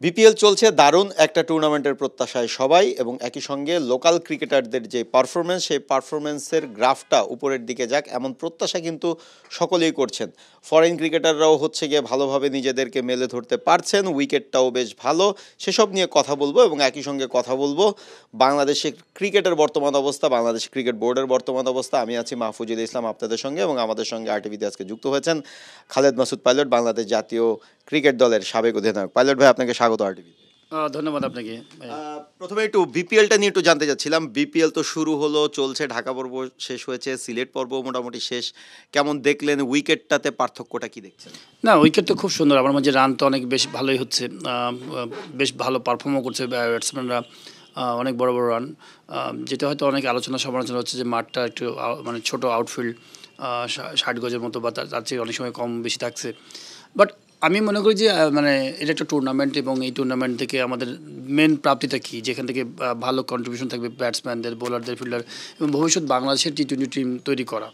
BPL চলছে, দারুণ একটা টুর্নামেন্টের প্রত্যাশায় সবাই, এবং একই সঙ্গে লোকাল ক্রিকেটারদের যে পারফরমেন্স, সেই পারফরমেন্সের গ্রাফটা উপরের দিকে যাক এমন প্রত্যাশা কিন্তু সকলেই করছেন। ফরেন ক্রিকেটাররাও হচ্ছে গিয়ে ভালোভাবে নিজেদেরকে মেলে ধরতে পারছেন, উইকেটটাও বেশ ভালো, সেসব নিয়ে কথা বলবো। এবং একই সঙ্গে কথা বলবো বাংলাদেশের ক্রিকেটের বর্তমান অবস্থা, বাংলাদেশ ক্রিকেট বোর্ডের বর্তমান অবস্থা। আমি আছি মাহফুজুল ইসলাম আপনাদের সঙ্গে, এবং আমাদের সঙ্গে আরটিভিতে আজকে যুক্ত হয়েছেন খালেদ মাসুদ পাইলট, বাংলাদেশ জাতীয় ক্রিকেট দলের সাবেক অধিনায়ক। পাইলট ভাই, আপনাকে স্বাগত আরটিভিতে। ধন্যবাদ আপনাকে। প্রথমে একটু বিপিএলটা নিয়ে একটু জানতে চাচ্ছিলাম। বিপিএল তো শুরু হলো, চলছে, ঢাকা পর্ব শেষ হয়েছে, সিলেট পর্ব মোটামুটি শেষ। কেমন দেখলেন উইকেটটাতে, পার্থক্যটা কি দেখছেন? না, উইকেট তো খুব সুন্দর। আমার মাঝে রান তো অনেক বেশ ভালোই হচ্ছে, বেশ ভালো পারফর্মও করছে ব্যাটসম্যানরা, অনেক বড় বড় রান। যেটা হয়তো অনেক আলোচনা সমালোচনা হচ্ছে যে মাঠটা একটু মানে ছোট, আউটফিল্ড 60 গজের মতো বা তার চেয়ে অনেক সময় কম বেশি থাকছে। বাট আমি মনে করি যে মানে এটা একটা টুর্নামেন্ট, এবং এই টুর্নামেন্ট থেকে আমাদের মেন প্রাপ্তিটা কী, যেখান থেকে ভালো কন্ট্রিবিউশন থাকবে ব্যাটসম্যানদের, বোলারদের, ফিল্ডার, এবং ভবিষ্যৎ বাংলাদেশের টি-20 টিম তৈরি করা।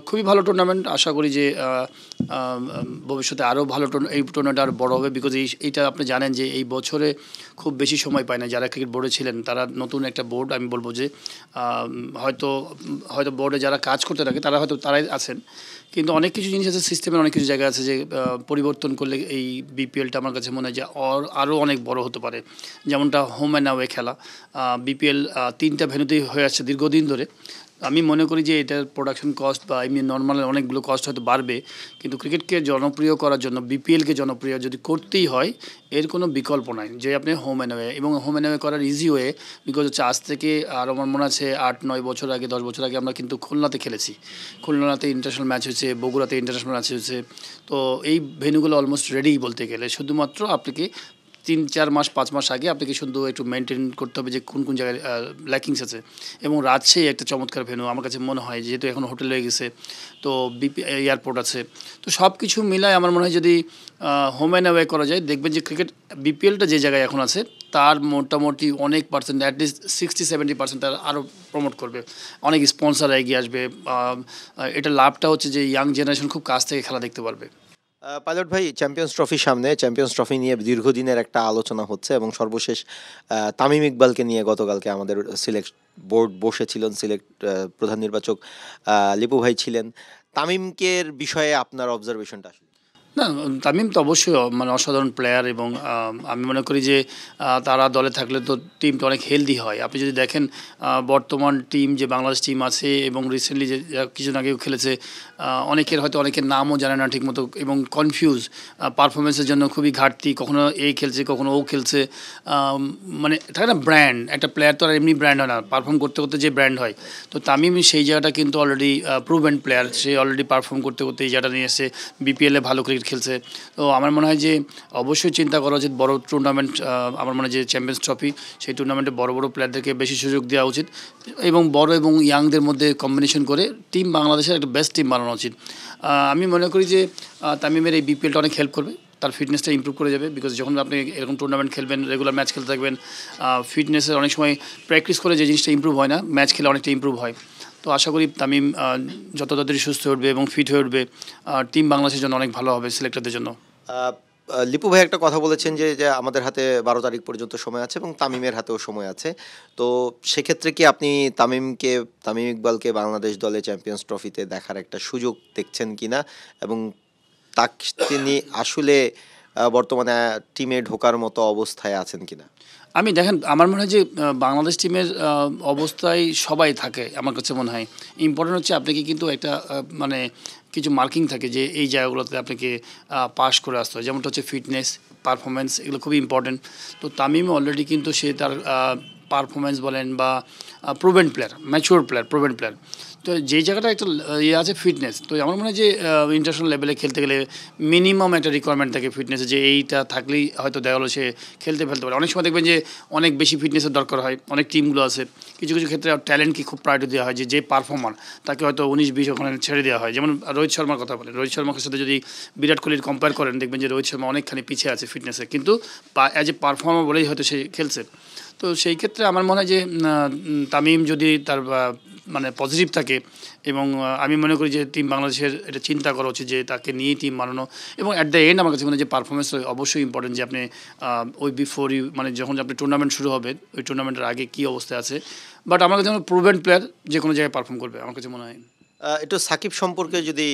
খুবই ভালো টুর্নামেন্ট। আশা করি যে ভবিষ্যতে আরও ভালো এই টুর্নামেন্ট আরও বড়ো হবে, বিকজ এইটা আপনি জানেন যে এই বছরে খুব বেশি সময় পায় না যারা ক্রিকেট বোর্ডে ছিলেন। তারা নতুন একটা বোর্ড, আমি বলবো যে হয়তো বোর্ডে যারা কাজ করতে থাকে তারাই আছেন, কিন্তু অনেক কিছু জিনিস আছে, সিস্টেমের অনেক কিছু জায়গা আছে যে পরিবর্তন করলে এই বিপিএলটা আমার কাছে মনে হয় যে আরও অনেক বড় হতে পারে। যেমনটা হোম অ্যান্ড অ্যাওয়ে খেলা, বিপিএল 3টা ভেন্যুতেই হয়ে আসছে দীর্ঘদিন ধরে। আমি মনে করি যে এটার প্রোডাকশন কস্ট বা এমনি নর্মাল অনেকগুলো কস্ট হয়তো বাড়বে, কিন্তু ক্রিকেটকে জনপ্রিয় করার জন্য, বিপিএলকে জনপ্রিয় যদি করতেই হয়, এর কোনো বিকল্প নাই যে আপনি হোম অ্যান্ড অ্যাওয়ে, এবং হোম অ্যান্ড অ্যাওয়ে করার ইজি ওয়ে, বিকজ হচ্ছে আজ থেকে আর আমার মনে আছে 8-9 বছর আগে, 10 বছর আগে আমরা কিন্তু খুলনাতে খেলেছি। খুলনাতে ইন্টারন্যাশনাল ম্যাচ হয়েছে, বগুড়াতে ইন্টারন্যাশনাল ম্যাচ হয়েছে। তো এই ভেন্যুগুলো অলমোস্ট রেডি বলতে গেলে, শুধুমাত্র আপনাকে 3-4 মাস 5 মাস আগে আপনাকে শুধু একটু মেনটেন করতে হবে যে কোন কোন জায়গায় ল্যাকিংস আছে। এবং রাজশাহী একটা চমৎকার ভেন্যু আমার কাছে মনে হয়, যেহেতু এখন হোটেল হয়ে গেছে, তো এয়ারপোর্ট আছে, তো সব কিছু মিলায় আমার মনে হয় যদি হোম অ্যান্ড অ্যাওয়ে করা যায়, দেখবেন যে ক্রিকেট বিপিএলটা যে জায়গায় এখন আছে তার মোটামুটি অনেক পার্সেন্ট, অ্যাটলিস্ট 60-70% তার আরও প্রমোট করবে, অনেক স্পন্সার এগিয়ে আসবে। এটা লাভটা হচ্ছে যে ইয়াং জেনারেশন খুব কাছ থেকে খেলা দেখতে পারবে। পাইলট ভাই, চ্যাম্পিয়ন্স ট্রফির সামনে, চ্যাম্পিয়ন্স ট্রফি নিয়ে দীর্ঘদিনের একটা আলোচনা হচ্ছে, এবং সর্বশেষ তামিম ইকবালকে নিয়ে গতকালকে আমাদের সিলেক্ট বোর্ড বসেছিলেন, প্রধান নির্বাচক লিপু ভাই ছিলেন। তামিমকে বিষয়ে আপনার অবজারভেশনটা আসলে? না, তামিম তো অবশ্যই মানে অসাধারণ প্লেয়ার, এবং আমি মনে করি যে তারা দলে থাকলে তো টিমটা অনেক হেলদি হয়। আপনি যদি দেখেন বর্তমান টিম যে বাংলাদেশ টিম আছে, এবং রিসেন্টলি যে কিছুদিন আগেও খেলেছে, অনেকের নামও জানে না ঠিকমতো, এবং কনফিউজ, পারফরমেন্সের জন্য খুবই ঘাটতি, কখনো এই খেলছে কখনো ও খেলছে। মানে থাকে না ব্র্যান্ড, একটা প্লেয়ার তো আর এমনি ব্র্যান্ড হয় না, পারফর্ম করতে করতে যে ব্র্যান্ড হয়। তো তামিম সেই জায়গাটা কিন্তু অলরেডি প্রুভেন প্লেয়ার, সে অলরেডি পারফর্ম করতে করতে এই জায়গাটা নিয়ে এসে বিপিএলে ভালো ক্রিকেট খেলছে। তো আমার মনে হয় যে অবশ্যই চিন্তা করা উচিত বড় টুর্নামেন্ট, আমার মনে হয় যে চ্যাম্পিয়ন্স ট্রফি, সেই টুর্নামেন্টে বড় বড় প্লেয়ারদেরকে বেশি সুযোগ দেওয়া উচিত, এবং বড় এবং ইয়াংদের মধ্যে কম্বিনেশন করে টিম বাংলাদেশের একটা বেস্ট টিম বানানো উচিত। আমি মনে করি যে তামিমের এই বিপিএলটা অনেক হেল্প করবে, তার ফিটনেসটা ইমপ্রুভ করে যাবে, বিকজ যখন আপনি এরকম টুর্নামেন্ট খেলবেন, রেগুলার ম্যাচ খেলতে থাকবেন, ফিটনেসের অনেক সময় প্র্যাকটিস করে যে জিনিসটা ইমপ্রুভ হয় না, ম্যাচ খেলে অনেকটা ইমপ্রুভ হয়। তো আশা করি তামিম যত তাড়াতাড়ি সুস্থ হয়ে উঠবে এবং ফিট হয়ে উঠবে, টিম বাংলাদেশের জন্য অনেক ভালো হবে, সিলেক্টরদের জন্য। লিপু ভাই একটা কথা বলেছেন যে আমাদের হাতে 12 তারিখ পর্যন্ত সময় আছে, এবং তামিমের হাতেও সময় আছে। তো সেক্ষেত্রে কি আপনি তামিম ইকবালকে বাংলাদেশ দলে চ্যাম্পিয়ন্স ট্রফিতে দেখার একটা সুযোগ দেখছেন কিনা, এবং তিনি আসলে বর্তমানে টিমে ঢোকার মতো অবস্থায় আছেন কিনা? আমি দেখেন, আমার মনে হয় যে বাংলাদেশ টিমের অবস্থায় সবাই থাকে, আমার কাছে মনে হয় ইম্পর্টেন্ট হচ্ছে আপনাকে কিন্তু একটা মানে কিছু মার্কিং থাকে যে এই জায়গাগুলোতে আপনাকে পাস করে আসতে হয়, যেমনটা হচ্ছে ফিটনেস, পারফরমেন্স, এগুলো খুবই ইম্পর্টেন্ট। তো তামিম অলরেডি কিন্তু সে তার পারফরমেন্স বলেন বা proven player, mature player, proven player. তো যেই জায়গাটা একটা আছে ফিটনেস, তো আমার মনে হয় যে ইন্টারন্যাশনাল লেভেলে খেলতে গেলে মিনিমাম একটা রিকোয়ারমেন্ট থাকে ফিটনেসে, যে এইটা থাকলেই হয়তো দেখা গেলো সে খেলতে পারে। অনেক সময় দেখবেন যে অনেক বেশি ফিটনেসের দরকার হয়, অনেক টিমগুলো আছে, কিছু কিছু ক্ষেত্রে ট্যালেন্টকে খুব প্রায়োরিটি দেওয়া হয়, যে পারফর্মার তাকে হয়তো 19-20 ওখানে ছেড়ে দেওয়া হয়। যেমন রোহিত শর্মার কথা বলেন, রোহিত শর্মার সাথে যদি বিরাট কোহলির কম্পেয়ার করেন, দেখবেন যে রোহিত শর্মা অনেকখানি পিছিয়ে আছে ফিটনেসে, কিন্তু অ্যাজ এ পারফর্মার বলেই হয়তো সে খেলছে। তো সেই ক্ষেত্রে আমার মনে হয় যে তামিম যদি তার মানে পজিটিভ থাকে এবং আমি মনে করি যে টিম বাংলাদেশের এটা চিন্তা করা উচিত যে তাকে নিয়েই টিম বানানো এবং অ্যাট দ্য এন্ড আমার কাছে মনে হয় যে পারফরমেন্স অবশ্যই ইম্পর্টেন্ট যে আপনি ওই বিফোর ইউ মানে যখন আপনি টুর্নামেন্ট শুরু হবে ওই টুর্নামেন্টের আগে কী অবস্থায় আছে বাট আমার কাছে প্রুভেন প্লেয়ার যে কোনো জায়গায় পারফর্ম করবে আমার কাছে মনে হয়। একটু সাকিব সম্পর্কে যদি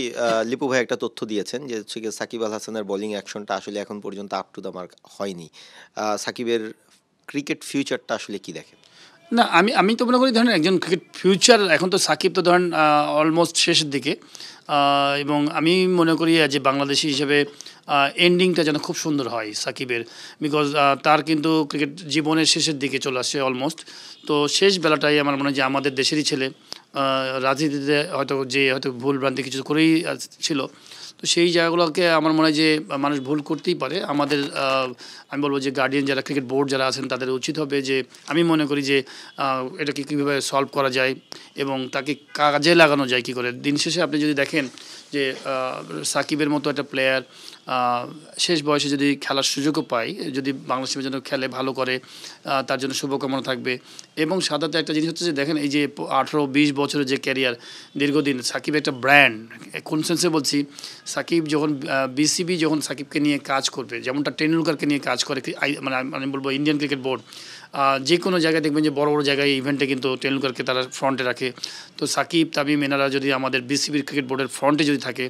লিপু ভাই একটা তথ্য দিয়েছেন যে হচ্ছে গিয়ে সাকিব আল হাসানের বোলিং অ্যাকশনটা আসলে এখন পর্যন্ত আপ টু দ্য মার্ক হয়নি, সাকিবের ক্রিকেট ফিউচারটা আসলে কি দেখেন? না আমি আমি তো মনে করি ধরেন একজন ক্রিকেট ফিউচার এখন তো সাকিব তো ধরেন অলমোস্ট শেষের দিকে এবং আমি মনে করি যে বাংলাদেশি হিসেবে এন্ডিংটা যেন খুব সুন্দর হয় সাকিবের বিকজ তার কিন্তু ক্রিকেট জীবনের শেষের দিকে চলে আসছে অলমোস্ট। তো শেষ বেলাটাই আমার মনে হয় যে আমাদের দেশেরই ছেলে রাজনীতিতে হয়তো ভুল ভ্রান্তি কিছু করেই ছিল, তো সেই জায়গাগুলোকে আমার মনে হয় যে মানুষ ভুল করতেই পারে। আমাদের আমি বলবো যে গার্ডিয়ান যারা ক্রিকেট বোর্ড যারা আছেন তাদের উচিত হবে যে আমি মনে করি যে এটাকে কীভাবে সলভ করা যায় এবং তাকে কাজে লাগানো যায় কী করে। দিন শেষে আপনি যদি দেখেন যে সাকিবের মতো একটা প্লেয়ার শেষ বয়সে যদি খেলার সুযোগও পায়, যদি বাংলাদেশের জন্য খেলে ভালো করে তার জন্য শুভকামনা থাকবে। এবং সাধারণত একটা জিনিস হচ্ছে যে দেখেন এই যে 18-20 বছরের যে ক্যারিয়ার দীর্ঘদিন, সাকিব একটা ব্র্যান্ড। কোন সেন্সে বলছি, সাকিব যখন বিসিবি যখন সাকিবকে নিয়ে কাজ করবে, যেমনটা টেন্ডুলকারকে নিয়ে কাজ করে মানে আমি বলবো ইন্ডিয়ান ক্রিকেট বোর্ড যে কোনো জায়গায় দেখবেন যে বড় বড় জায়গায় ইভেন্টে কিন্তু টেন্ডুলকারকে তারা ফ্রন্টে রাখে। তো সাকিব তামিম এনারা যদি আমাদের বিসিবির ক্রিকেট বোর্ডের ফ্রন্টে যদি থাকে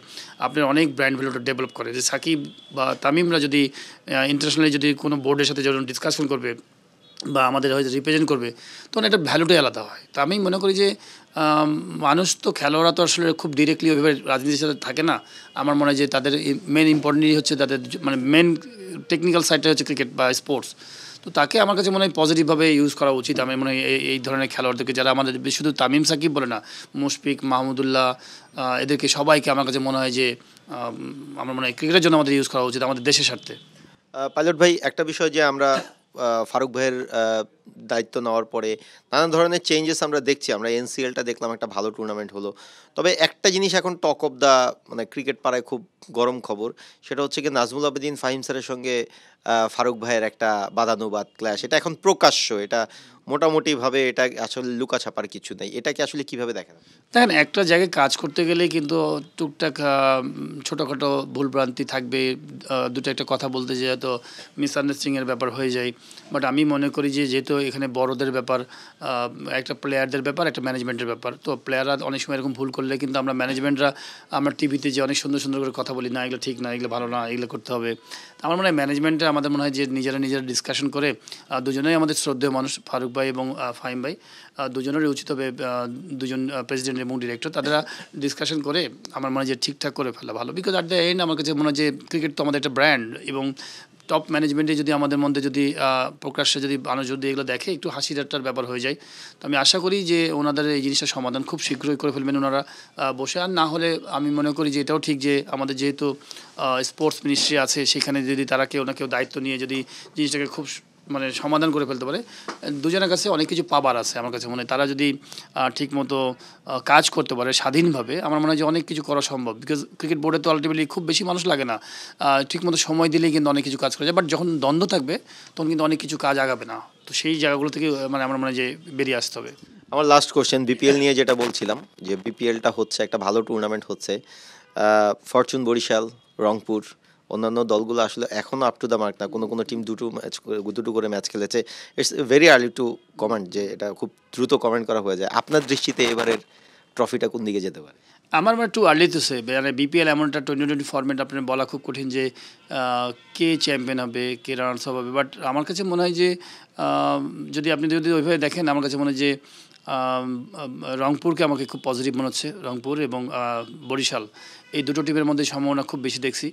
আপনার অনেক ব্র্যান্ড ভ্যালুটা ডেভেলপ করে। যে সাকিব বা তামিমরা যদি ইন্টারন্যাশনালি যদি কোনো বোর্ডের সাথে যখন ডিসকাশন করবে বা আমাদের হয়তো রিপ্রেজেন্ট করবে তখন একটা ভ্যালুটাই আলাদা হয়। তা আমি মনে করি যে মানুষ তো খেলোয়াড়রা তো আসলে খুব ডিরেক্টলি ওইভাবে রাজনীতির সাথে থাকে না। আমার মনে হয় যে তাদের মেন ইম্পর্টেন্টই হচ্ছে তাদের মানে মেন টেকনিক্যাল সাইডটা হচ্ছে ক্রিকেট বা স্পোর্টস। তো তাকে আমার কাছে মনে হয় পজিটিভভাবে ইউজ করা উচিত। আমি মনে হয় এই ধরনের খেলোয়াড়দেরকে যারা আমাদের শুধু তামিম সাকিব বলে না, মুশফিক, মাহমুদুল্লাহ, এদেরকে সবাইকে আমার কাছে মনে হয় যে আমার মনে হয় ক্রিকেটের জন্য আমাদের ইউজ করা উচিত আমাদের দেশের স্বার্থে। পাইলট ভাই, একটা বিষয় যে আমরা ফারুক ভাইয়ের দায়িত্ব নেওয়ার পরে নানা ধরনের চেঞ্জেস আমরা দেখছি। আমরা এনসিএলটা দেখলাম, একটা ভালো টুর্নামেন্ট হলো। তবে একটা জিনিস এখন টক অফ দ্য মানে ক্রিকেট পাড়ায় খুব গরম খবর, সেটা হচ্ছে কি নাজমুল আবেদিন ফাহিম স্যারের সঙ্গে ফারুক ভাইয়ের একটা বাদানুবাদ ক্ল্যাশ। এটা এখন প্রকাশ্য, এটা মোটামুটিভাবে এটা আসলে লুকা ছাপার কিছু নেই। এটাকে আসলে কিভাবে দেখেন? দেখেন একটা জায়গায় কাজ করতে গেলে কিন্তু টুকটাক ছোটোখাটো ভুলভ্রান্তি থাকবে। দুটো একটা কথা বলতে যেয়ে হয়তো মিসআন্ডারস্ট্যান্ডিংয়ের ব্যাপার হয়ে যায়। বাট আমি মনে করি যে যেহেতু এখানে বড়দের ব্যাপার, একটা প্লেয়ারদের ব্যাপার, একটা ম্যানেজমেন্টের ব্যাপার। তো প্লেয়াররা অনেক সময় এরকম ভুল করলে কিন্তু আমরা ম্যানেজমেন্টরা আমরা টিভিতে যে অনেক সুন্দর সুন্দর করে কথা বলি, না এগুলো ঠিক না, এগুলো ভালো না, এগুলো করতে হবে। আমার মনে হয় ম্যানেজমেন্টে আমাদের মনে হয় যে নিজেরা ডিসকাশন করে, দুজনেই আমাদের শ্রদ্ধেয় মানুষ ফারুক ভাই এবং ফাহিম ভাই, দুজনেরই উচিত হবে, দুজন প্রেসিডেন্ট এবং ডিরেক্টর তারা ডিসকাশন করে আমার মনে হয় যে ঠিকঠাক করে ফেলা ভালো। বিকজ অ্যাট দ্য এন্ড আমার কাছে মনে হয় যে ক্রিকেট তো আমাদের একটা ব্র্যান্ড এবং টপ ম্যানেজমেন্টে যদি আমাদের মধ্যে যদি প্রকাশ্যে যদি মানুষ যদি এগুলো দেখে একটু হাসি ঠাট্টার ব্যাপার হয়ে যায়। তো আমি আশা করি যে ওনাদের এই জিনিসটার সমাধান খুব শীঘ্রই করে ফেলবেন ওনারা বসে। আর না হলে আমি মনে করি যে এটাও ঠিক যে আমাদের যেহেতু স্পোর্টস মিনিস্ট্রি আছে সেখানে যদি তারা কেউ না কেউ দায়িত্ব নিয়ে যদি জিনিসটাকে খুব মানে সমাধান করে ফেলতে পারে, দুজনের কাছে অনেক কিছু পাবার আছে আমার কাছে মনে হয়। তারা যদি ঠিকমতো কাজ করতে পারে স্বাধীনভাবে, আমার মনে হয় যে অনেক কিছু করা সম্ভব। বিকজ ক্রিকেট বোর্ডে তো আলটিমেটলি খুব বেশি মানুষ লাগে না, ঠিকমতো সময় দিলেই কিন্তু অনেক কিছু কাজ করা যায়। বাট যখন দ্বন্দ্ব থাকবে তখন কিন্তু অনেক কিছু কাজ আগাবে না। তো সেই জায়গাগুলো থেকে মানে আমার মনে হয় যে বেরিয়ে আসতে হবে। আমার লাস্ট কোশ্চেন বিপিএল নিয়ে যেটা বলছিলাম, যে বিপিএলটা হচ্ছে একটা ভালো টুর্নামেন্ট হচ্ছে, ফরচুন, বরিশাল, রংপুর, অন্যান্য দলগুলো আসলে এখনও আপ টু দ্য মার্ক না। কোনো কোনো টিম দুটো করে ম্যাচ খেলেছে। It's very early two comment, যে এটা খুব দ্রুত কমেন্ট করা হয়ে যায়। আপনার দৃষ্টিতে এবারের ট্রফিটা কোন দিকে যেতে পারে? আমার মানে টু আর্লি টু সে। মানে বিপিএল এমন একটা 2020 ফরম্যাট, আপনার বলা খুব কঠিন যে কে চ্যাম্পিয়ন হবে, কে রানার্স আপ হবে। বাট আমার কাছে মনে হয় যে যদি আপনি যদি ওইভাবে দেখেন, আমার কাছে মনে হয় যে রংপুরকে আমাকে খুব পজিটিভ মনে হচ্ছে। রংপুর এবং বরিশাল এই দুটো টিমের মধ্যে সম্ভাবনা খুব বেশি দেখছি।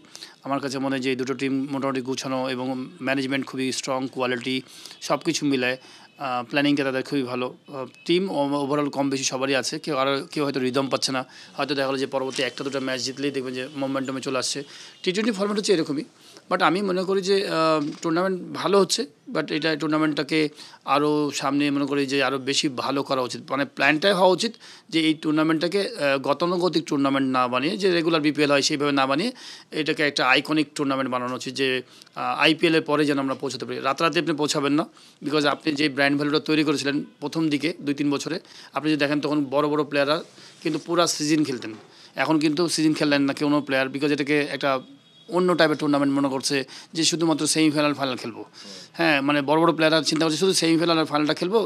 আমার কাছে মনে হয় যে এই দুটো টিম মোটামুটি গুছানো এবং ম্যানেজমেন্ট খুবই স্ট্রং, কোয়ালিটি সব কিছু মিলায় প্ল্যানিংটা তাদের খুবই ভালো। টিম ওভারঅল কম বেশি সবারই আছে, কেউ হয়তো রিদম পাচ্ছে না, হয়তো দেখা গেলো যে পরবর্তী একটা দুটো ম্যাচ জিতলেই দেখবেন যে মোমেন্টামে চলে আসছে। টি-20 ফরম্যাট হচ্ছে এরকমই। বাট আমি মনে করি যে টুর্নামেন্ট ভালো হচ্ছে, বাট এটা টুর্নামেন্টটাকে আরও সামনে মনে করি যে আরও বেশি ভালো করা উচিত। মানে প্ল্যানটাই হওয়া উচিত যে এই টুর্নামেন্টটাকে গতানুগতিক টুর্নামেন্ট না বানিয়ে, যে রেগুলার বিপিএল হয় সেইভাবে না বানিয়ে এটাকে একটা আইকনিক টুর্নামেন্ট বানানো উচিত, যে আইপিএলের পরে যেন আমরা পৌঁছাতে পারি। রাতারাতি আপনি পৌঁছাবেন না, বিকজ আপনি যে ব্র্যান্ড ভ্যালুটা তৈরি করেছিলেন প্রথম দিকে 2-3 বছরে, আপনি যদি দেখেন তখন বড় বড় প্লেয়াররা কিন্তু পুরা সিজন খেলতেন। এখন কিন্তু সিজন খেললেন না কোনো প্লেয়ার, বিকজ এটাকে একটা অন্য টাইপের টুর্নামেন্ট মনে করছে, যে শুধুমাত্র সেমিফাইনাল ফাইনাল খেলবো। হ্যাঁ, মানে বড় বড় প্লেয়াররা চিন্তা করছে শুধু সেমিফাইনাল আর ফাইনালটা খেলবো,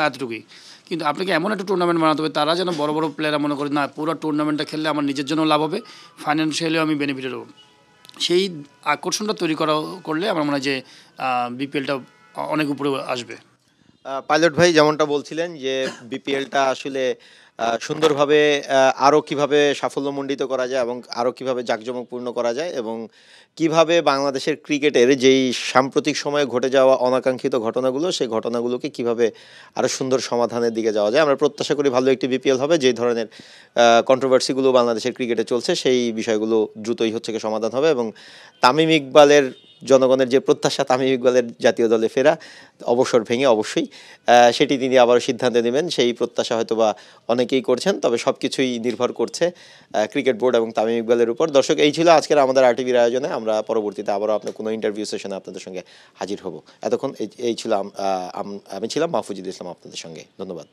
এতটুকুই। কিন্তু আপনাকে এমন একটা টুর্নামেন্ট বানাতে হবে তারা যেন বড় বড় প্লেয়াররা মনে করে না, পুরো টুর্নামেন্টটা খেললে আমার নিজের জন্য লাভ হবে, ফাইন্যান্সিয়ালিও আমি বেনিফিটেড হবো। সেই আকর্ষণটা তৈরি করলে আমার মনে হয় যে বিপিএলটা অনেক উপরে আসবে। পাইলট ভাই যেমনটা বলছিলেন যে বিপিএলটা আসলে সুন্দরভাবে আরও কিভাবে সাফল্যমণ্ডিত করা যায় এবং আরও কিভাবে জাঁকজমকপূর্ণ করা যায়, এবং কিভাবে বাংলাদেশের ক্রিকেটের যেই সাম্প্রতিক সময়ে ঘটে যাওয়া অনাকাঙ্ক্ষিত ঘটনাগুলো, সেই ঘটনাগুলোকে কিভাবে আরও সুন্দর সমাধানের দিকে যাওয়া যায়। আমরা প্রত্যাশা করি ভালো একটি বিপিএল হবে, যেই ধরনের কন্ট্রোভার্সিগুলো বাংলাদেশের ক্রিকেটে চলছে সেই বিষয়গুলো দ্রুতই হচ্ছে সমাধান হবে, এবং তামিম ইকবালের জনগণের যে প্রত্যাশা তামিম ইকবালের জাতীয় দলে ফেরা অবসর ভেঙে অবশ্যই সেটি তিনি আবারও সিদ্ধান্ত নেবেন, সেই প্রত্যাশা হয়তো বা অনেকেই করছেন। তবে সব কিছুই নির্ভর করছে ক্রিকেট বোর্ড এবং তামিম ইকবালের উপর। দর্শক, এই ছিল আজকের আমাদের আরটিভির আয়োজনে। আমরা পরবর্তীতে আবারও আপনার কোনো ইন্টারভিউ সেশনে আপনাদের সঙ্গে হাজির হব। এতক্ষণ এই ছিল আমি ছিলাম মাহফুজুল ইসলাম আপনাদের সঙ্গে। ধন্যবাদ।